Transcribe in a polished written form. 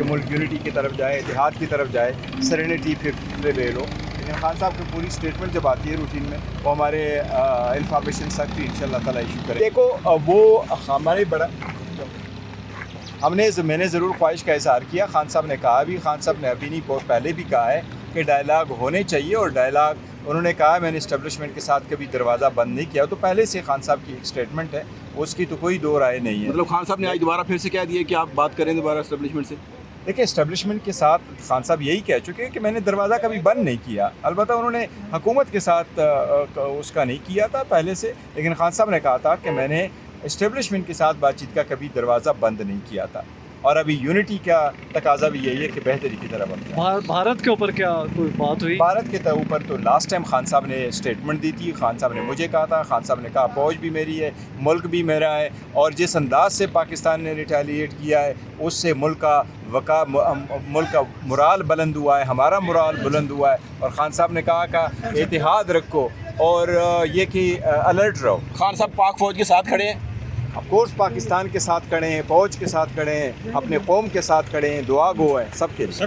کہ ملک یونٹی کی طرف جائے، اتحاد کی طرف جائے، سرینٹی پریویل ہو. لیکن خان صاحب کی پوری اسٹیٹمنٹ جب آتی ہے روٹین میں وہ ہمارے انفارمیشن سخت ان شاء اللہ تعالیٰ ایشو کرے. دیکھو وہ ہمارے بڑا میں نے ضرور خواہش کا اظہار کیا. خان صاحب نے کہا بھی، خان صاحب نے ابھی نہیں بہت پہلے بھی کہا ہے کہ ڈائلاگ ہونے چاہیے، اور ڈائلاگ انہوں نے کہا میں نے اسٹیبلشمنٹ کے ساتھ کبھی دروازہ بند نہیں کیا. تو پہلے سے خان صاحب کی ایک اسٹیٹمنٹ ہے، اس کی تو کوئی دو رائے نہیں ہے. مطلب خان صاحب نے آج دوبارہ پھر سے کہہ دیا کہ آپ بات کریں دوبارہ اسٹیبلشمنٹ سے؟ دیکھیں اسٹیبلشمنٹ کے ساتھ خان صاحب یہی کہہ چکے ہیں کہ میں نے دروازہ کبھی بند نہیں کیا. البتہ انہوں نے حکومت کے ساتھ اس کا نہیں کیا تھا پہلے سے، لیکن خان صاحب نے کہا تھا کہ میں نے اسٹیبلشمنٹ کے ساتھ بات چیت کا کبھی دروازہ بند نہیں کیا تھا. اور ابھی یونٹی کا تقاضا بھی یہی ہے کہ بہتری کی طرف بڑھتے ہیں. بھارت کے اوپر کیا کوئی بات ہوئی؟ بھارت کے اوپر تو لاسٹ ٹائم خان صاحب نے اسٹیٹمنٹ دی تھی. خان صاحب نے مجھے کہا تھا، خان صاحب نے کہا فوج بھی میری ہے، ملک بھی میرا ہے، اور جس انداز سے پاکستان نے ریٹیلیٹ کیا ہے اس سے ملک کا مرال بلند ہوا ہے، ہمارا مرال بلند ہوا ہے. اور خان صاحب نے کہا کہ اتحاد رکھو اور یہ کہ الرٹ رہو. خان صاحب پاک فوج کے ساتھ کھڑے ہیں؟ آف کورس پاکستان کے ساتھ کھڑے ہیں، فوج کے ساتھ کھڑے ہیں، اپنے قوم کے ساتھ کھڑے ہیں، دعا گو ہیں سب کے لیے.